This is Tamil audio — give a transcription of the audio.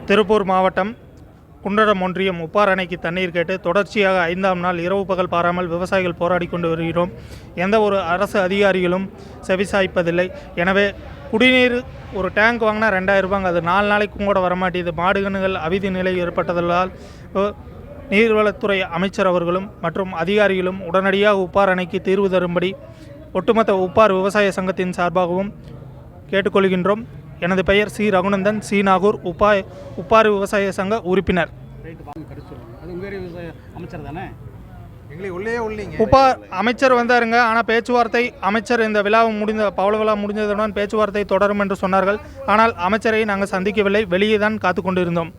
திருப்பூர் மாவட்டம் குண்டடம் ஒன்றியம் உப்பார் அணைக்கு தண்ணீர் கேட்டு தொடர்ச்சியாக 5ஆம் நாள் இரவு பகல் பாராமல் விவசாயிகள் போராடி கொண்டு வருகிறோம். எந்த ஒரு அரசு அதிகாரிகளும் செவிசாய்ப்பதில்லை. எனவே குடிநீர் ஒரு டேங்க் வாங்கினா 2000 ரூபாங்க, அது 4 நாளைக்கும் கூட வரமாட்டேது. மாடுகணுகள் அவிதி நிலை ஏற்பட்டதால் நீர்வளத்துறை அமைச்சர் அவர்களும் மற்றும் அதிகாரிகளும் உடனடியாக உப்பார் அணைக்கு தீர்வு தரும்படி ஒட்டுமொத்த உப்பார் விவசாய சங்கத்தின் சார்பாகவும் கேட்டுக்கொள்கின்றோம். எனது பெயர் சி. ரகுநந்தன், சி. நாகூர், உப்பாறு விவசாய சங்க உறுப்பினர். உப்பார் அமைச்சர் வந்தாருங்க, ஆனால் பேச்சுவார்த்தை அமைச்சர் இந்த பவள விழா முடிந்ததுடன் பேச்சுவார்த்தை தொடரும் என்று சொன்னார்கள். ஆனால் அமைச்சரை நாங்கள் சந்திக்கவில்லை, வெளியே தான் காத்து கொண்டிருந்தோம்.